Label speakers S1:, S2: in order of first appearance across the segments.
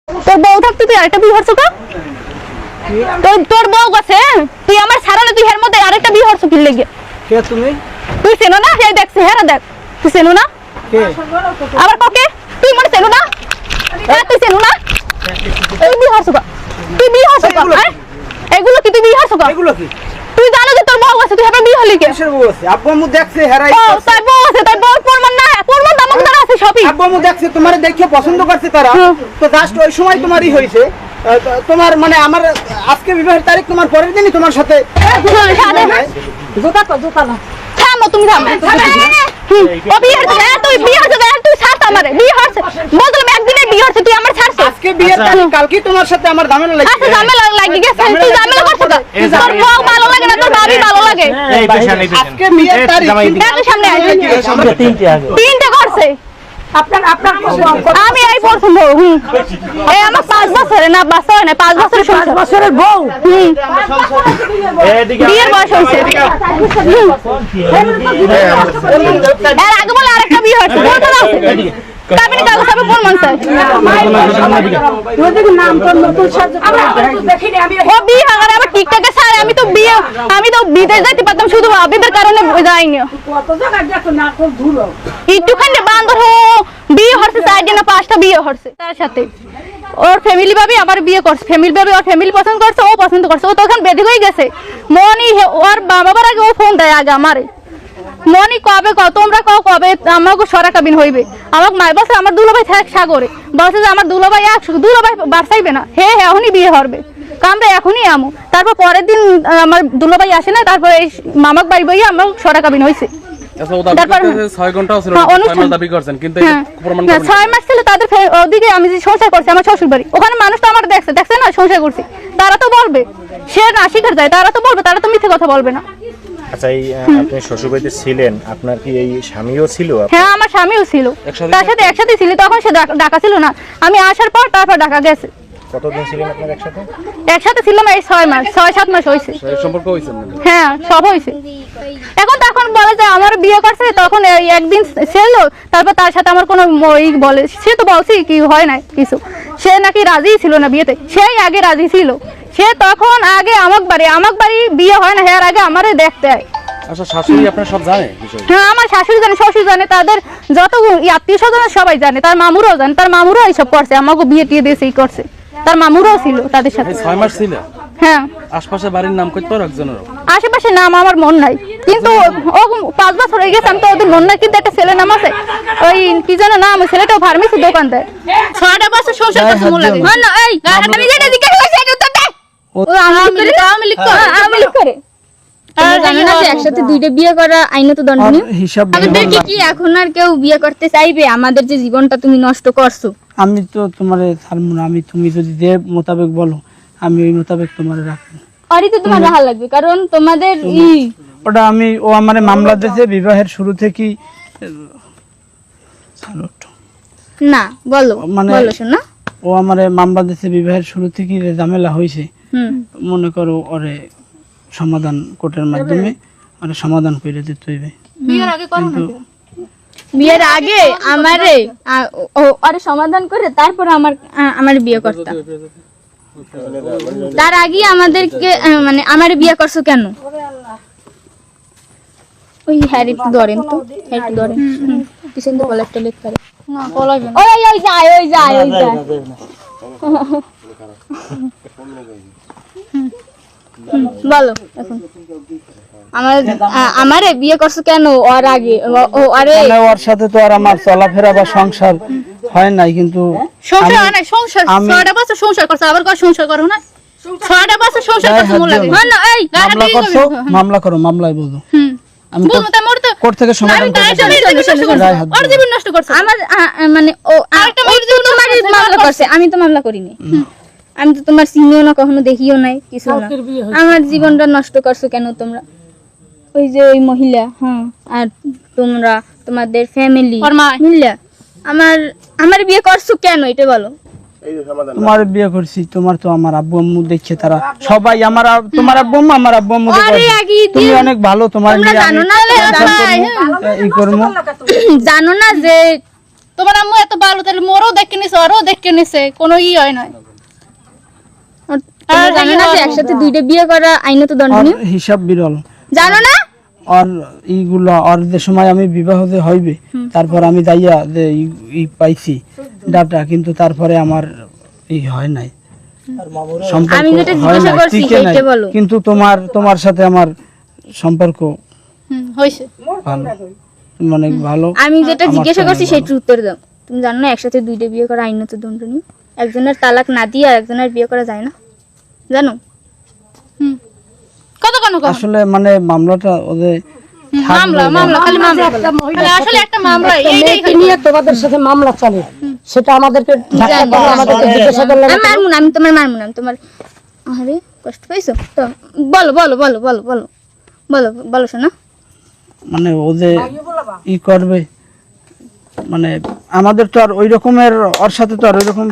S1: তোর বউ থাকতে তুই আরেকটা বিয়ে হরছ কা? তোর বউ আছে তুই আমার ছাড়ালে তুই এর মধ্যে আরেকটা বিয়ে হরছ কি লাগি?
S2: কে তুমি?
S1: তুই চেনো না? এই দেখ চেহারা দেখ। তুই চেনো না?
S2: কে?
S1: আবার কাকে? তুই মানে চেনো না? তুই চেনো না? তুই বিয়ে হরছ কা? তুই বিয়ে হরছ কা? এগুলো কি তুই বিয়ে হরছ কা?
S2: এগুলো কি?
S1: তুই জানো যে তোর বউ আছে তুই এবার বিয়ে হলি কে?
S2: কিসের বউ আছে? আব্বু আম্মু দেখছে হেরাই।
S1: ও তার বউ আছে তার বউ প্রমাণ না প্রমাণ আমার দ্বারা আছে সবই।
S2: আব্বু আম্মু দেখছে তোমারে দেখে পছন্দ করছে তারা। তো জাস্ট ওই সময় তোমারই হইছে। তোমার মানে আমার আজকে বিবাহের তারিখ তোমার পরের দিনই তোমার সাথে
S1: জোতা না থামো তুমি থামো ও বিয়ে হচ্ছে না তুই বিয়ে হচ্ছে না তুই ছাড় আমারে বিয়ে হচ্ছে বললাম একদিনে বিয়ে হচ্ছে তুই আমার ছাড়ছ
S2: আজকে বিয়ের তারিখ কালকে তোমার সাথে আমার ঝামেলা লাগছে
S1: আচ্ছা ঝামেলা লাগি গেছে তুই ঝামেলা করছিস তোর বউ ভালো লাগে না তোর ভাবি ভালো লাগে
S3: এই পেছনে
S2: আজকে বিয়ের তারিখ
S1: দেখো সামনে আয় তিনটে করছে আমি এই প্রথম বউ এই আমার 5 বছরের না বাচ্চা হয় না 5 বছরের 5 বছরের বউ বিয়ের বয়স হয়েছে এর আগে বলে আরেকটা বিয়ে হয়েছে বলতে দাও কাবিনী কাগজ হবে কোন মানুষ ও বিয়ে হাগারে আবার টিকটকে ছাড়ে আমি তো বিদেশ যাইতে পারতাম শুধু আবিদের কারণে যাইনি একটুখানি বান্ধব বিয়ে হচ্ছে 4 দিন না 5টা বিয়ে হচ্ছে তার সাথে ওর ফ্যামিলি ভাবি আবার বিয়ে করছে ফ্যামিলি ভাবি ওর ফ্যামিলি পছন্দ করছে ও পছন্দ করছে ও তখন বেঁধে হয়ে গেছে মনি ওর বাবার আগে ও ফোন দেয় আগে আমারে মনি কবে তোমরা কবে আমাকে সরা কাবিন হইবে আমাকে মাই বলছে আমার দুলাভাই থাক সাগরে বলছে যে আমার দুলাভাই দুলাভাই বাড়াইবে না হে এখনই বিয়ে হবে কামরা এখনই আমু তারপর পরের দিন আমার দুলাভাই আসে না তারপর এই মামাক বাড়ি বইয়া আমার সরা কাবিন হইছে
S4: 6 ঘন্টা ছিল 6 মাস দাবি করছেন কিন্তু প্রমাণ
S1: না 6 মাস ছিল তাদের ওদিকে আমি যে সংসার করছি আমার শ্বশুর বাড়ি ওখানে মানুষ তো আমার দেখছে না সংসার করছি তারা তো বলবে সে না স্বীকার যায় তারা তো বলবে তারা তো মিথ্যে কথা বলবে না
S3: আচ্ছা এই আপনি শ্বশুরবাড়িতে ছিলেন আপনার কি এই স্বামীও ছিল?
S1: হ্যাঁ আমার স্বামীও ছিল তার সাথে একসাথে ছিল তখন সে ঢাকা ছিল না আমি আসার পর তারপর ঢাকা গেছে
S3: কতদিন ছিলেন আপনারা একসাথে?
S1: একসাথে ছিলাম এই 6 মাস 6-7 মাস হয়েছে
S4: সম্পর্ক হইছে
S1: হ্যাঁ সব হয়েছে তখন বলে যে আমার বিয়ে করছে তখন একদিন ছিল তারপর তার সাথে আমার কোনো বলে সে তো বলছি কি হয় না কিছু সে নাকি রাজি ছিল না বিয়েতে সেই আগে রাজি ছিল সে তখন আগে আমাক বাড়ি বিয়ে হয় না এর আগে আমারে দেখতে হয়
S4: আচ্ছা শাশুড়ি আপনারা সব জানে বিষয়
S1: হ্যাঁ আমার শাশুড়ি জানে শ্বশুর জানে তাদের যত আত্মীয় স্বজন সবাই জানে তার মামুরাও জানে তার মামুরাও এইসব করছে আমাকে বিয়ে টিয়ে দিয়েছে করছে তার মামুরাও ছিল তাদের সাথে
S4: 6 মাস ছিল
S1: হ্যাঁ
S4: আশপাশে বাড়ির নাম কইতো একজনের
S1: আশেপাশে নাম আমার মন নাই কিন্তু ও 5 বছর হয়ে গেছে আমি তো ওদের মন নাই কিন্তু একটা ছেলে নাম আছে ওই কি যেন নাম ছেলেটাও ফার্মেসি দোকান দেয় 6টা বছর সংসার করতে মন লাগে না এই আমি যেটা জিজ্ঞাসা করছি এটা উত্তর দে ও আমি লিখ করে
S5: আর জানো না যে একসাথে দুইটা বিয়ে করা আইনত দণ্ডনীয় আমাদেরকে কি এখন আর কেউ বিয়ে করতে চাইবে আমাদের যে জীবনটা তুমি নষ্ট করছো
S2: আমি তো তোমারে ছাড়বো না আমি তুমি যদি যে মোতাবেক বলো আমি ওই মোতাবেক তোমারে রাখবো
S5: আরই তো তোমার রাহা লাগবে কারণ তোমাদের
S2: ওটা আমি ও আমারে মামলা দিয়েছে বিবাহের শুরু থেকেই
S5: না বলো বলো শোনা
S2: ও আমারে মামলা দিয়েছে বিবাহের শুরু থেকেই ঝামেলা হয়েছে মনে করো ওরে সমাধান কোর্টের মাধ্যমে মানে সমাধান করে দিতে হইবে
S5: বিয়ের আগে আমারে আরে সমাধান করে তারপর আমার বিয়ে করতাম তার আগে আমাদেরকে মানে আমার বিয়ে করছো কেন ওই হ্যারি একটু ধরেন তো একটু ধরেন পিছন দিয়ে বলা একটা লেট করে
S1: না বলাবে না
S5: ওই যায় বলো এখন আমারে বিয়ে করছো কেন ওর আগে
S2: ওর সাথে তো আর আমার চলাফেরা বা সংসার হয় নাই কিন্তু
S1: সংসার হয় না সংসার 6টা বছর সংসার করছে আবার কয় সংসার করো না 6টা বছর সংসার করতে মন লাগে না এই
S2: মামলা করো মামলায় বলো আমি
S1: বলবো তাই মরতে
S2: কোর্ট থেকে সমাধান
S1: ওর জীবন নষ্ট করছে
S5: আমার মানে ও আরেকটা তোমার মামলা করছে আমি তো মামলা করিনি আমি তো তোমার চিনিও না কখনো দেখিও নাই কিছু না আমার জীবনটা নষ্ট করছো কেন তোমরা ওই যে ওই মহিলা আর তোমরা তোমাদের ফ্যামিলি মিল্লা আমার বিয়ে করছো কেন এটা বলো
S2: তোমার বিয়ে করছি তোমার তো আমার আব্বু আম্মু দেখছে তারা সবাই আমার তোমার আব্বু আম্মু আমার আব্বু আম্মু তুমি অনেক ভালো তোমার
S5: জানো না যে
S1: তোমার আম্মু এত ভালো, তাহলে মোরও দেখে নিছে, ওরও দেখে নিছে, কোনো ই হয় নাই।
S5: আর তোমরা জানো না যে একসাথে দুইটা বিয়ে করা আইনত
S2: আর
S5: দণ্ডনীয়?
S2: হিসাব বিরল।
S5: জানো না?
S2: আর এইগুলো আর যে সময় আমি বিবাহ যে হইবে, তারপর আমি যাইয়া যে ই পাইছি ডাটা, কিন্তু তারপরে আমার এই হয় নাই, সম্পর্ক
S5: আমি যেটা
S2: হয়
S5: জিজ্ঞাসা
S2: নাই,
S5: করছি
S2: টিকে নাই।
S5: সেইটা বলো।
S2: কিন্তু তোমার সাথে আমার সম্পর্ক
S1: হয়েছে।
S2: ভালো, অনেক ভালো।
S5: আমি যেটা
S2: আমার
S5: জিজ্ঞাসা
S2: তো
S5: করছি
S2: অনেক
S5: সেটার উত্তর দাও। তুমি জানো না একসাথে দুইটা বিয়ে করা আইনত দণ্ডনীয়? একজনের তালাক না দিয়ে আর একজনের বিয়ে করা যায় না, জানো?
S1: কত কোন
S2: আসলে মানে মামলাটা ওদের
S1: মামলা খালি মামলা, খালি আসলে একটা মামলা, এইটাই
S6: মেয়েকে নিয়ে তোমাদের সাথে মামলা চলে, সেটা আমাদেরকে ধাক্কা করলে, আমাদেরকে জিজ্ঞাসা করলে
S5: আমি মারমু না, আমি তোমার মারমু না, আমি তোমার আরে কষ্ট পাইছো তো? বলো বলো বলো বলো বলো বলো বলো শোনা।
S2: মানে ওদের ই করবে, মানে আমাদের তো আর ওই রকমের ওর সাথে তো আর ওই রকম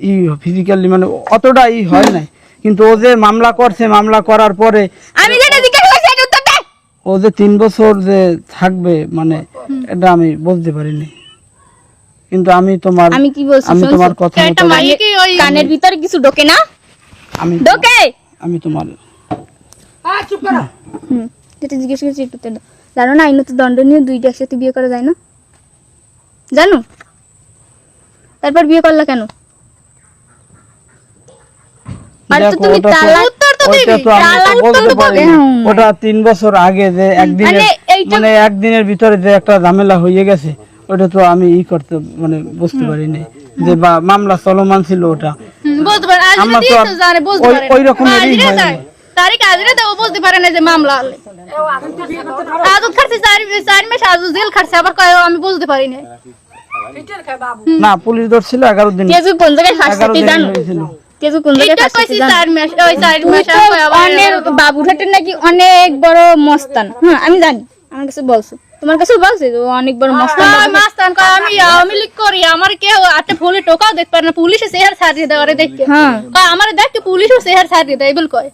S2: ই ফিজিক্যালি মানে অতটা ই হয় নাই, কিন্তু ও যে মামলা করছে, মামলা করার পরে
S5: আমি যেটা জিজ্ঞাসা করছি সেটার উত্তর দে।
S2: ও যে 3 বছর যে থাকবে, মানে এটা আমি বলতে পারিনি। কিন্তু আমি
S5: আমি কি বলছি
S2: আমি
S5: শুনছো?
S2: তোমার কথা
S1: একটা
S2: মতো
S1: মাইয়ে কি ওই
S5: কানের ভিতরে কিছু ঢোকে না?
S2: আমি
S5: ঢোকে?
S2: আমি তোমার
S5: যেটা জিজ্ঞাসা করছি একটু উত্তর দাও। জানো না আইনত দণ্ডনীয় দুইটা একসাথে বিয়ে করা যায় না? জানো? তারপর বিয়ে করলা কেন? আর তো
S2: দেখো,
S5: তুমি
S2: ওটা তো-
S5: তালাক
S1: উত্তর তো
S2: ওইটা
S1: দিবি,
S2: তো আমি তো
S5: তালাক তো
S2: বলতে
S5: দিবি।
S2: পারি না। ওটা 3 বছর আগে যে একদিনের
S5: মানে এইটা-
S2: মানে একদিনের ভিতরে যে একটা ঝামেলা হয়ে গেছে, ওটা তো আমি ই করতে মানে বুঝতে পারিনি যে বা মামলা চলমান ছিল ওটা।
S1: বুঝতে পারে, আজ
S2: আমরা তো
S1: দিয়ে
S2: আর
S1: তো জানে, বুঝতে
S2: ওই-
S1: পারে
S2: ওই রকমেরই
S1: আজরে
S2: হয় না।
S1: যায় তারিখ আজরে দেও, বুঝতে পারে না যে মামলা হলে আজত খাচ্ছে, 4 মাস আজত জেল খাচ্ছে, আবার কয় আমি বুঝতে পারি না।
S2: না, পুলিশ ধরছিল 11 দিন,
S5: তেজু কোন জায়গায়
S2: 11
S5: ফাঁসিতে
S2: দিন
S5: জানো?
S2: হয়েছিল।
S5: তেজু কোন জায়গায়
S1: এটা
S5: ফাঁসিতে
S1: কইছি
S5: জানো?
S1: 4 মাস, ওই 4 মাস
S5: তো
S1: আর কয় আবার
S5: অনেক বাবুরহাটের নাকি অনেক বড় মস্তান। হ্যাঁ আমি জানি, আমার কাছে বলছো, তোমার কাছে বলছে যে ও অনেক বড় মস্তান।
S1: মাস্তান কয় আমি আওয়ামী লীগ করি, আমার কেউ একটা ফুলে টোকাও দেখতে পারে না, পুলিশে চেহারা ছাড়িয়ে দেয় ওরে দেখে।
S5: হ্যাঁ
S1: কয় আমার দেখে পুলিশও চেহারা ছাড়িয়ে দেয়, বল কয়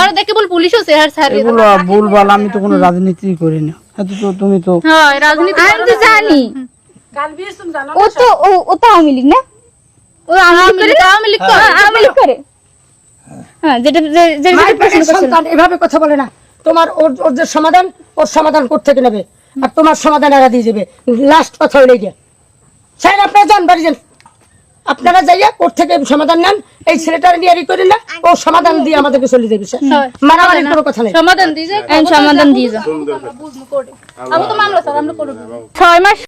S1: আর দেখে বল পুলিশও চেহারা ছাড়িয়ে দেয়।
S2: এগুলো ভুলভাল, আমি তো কোনো রাজনীতি করি না। এত তো তুমি তো
S1: হ্যাঁ রাজনীতি
S5: আমি তো জানি। ও তো ও তো আওয়ামী লীগ না? ও আওয়ামী লীগ করে?
S1: আওয়ামী লীগ করে।
S5: হ্যাঁ, আওয়ামী লীগ করে। হ্যাঁ যেটা যেটা
S6: মায়ের
S5: প্রশ্ন
S6: পেটের
S5: করছিল।
S6: সন্তান এভাবে কথা বলে না। তোমার ওর যে সমাধান, ওর সমাধান কোত্থেকে নেবে, আর তোমার সমাধান এরা দিয়ে যাবে। লাস্ট কথা হইলে গিয়ে স্যার আপনারা যান, বাড়ি যান, আপনারা যাইয়া কোর্ট থেকে সমাধান নেন। এই ছেলেটার নিয়ে ই করেন না, ও সমাধান দিয়ে আমাদেরকে চলে যাবে। স্যার মারামারির কোনো কথা নেই।
S1: সমাধান দিয়ে যায়,
S5: সমাধান দিয়ে যাও।
S1: বুঝবো করে আমি তো মামলা স্যার আমরা করে 6 মাস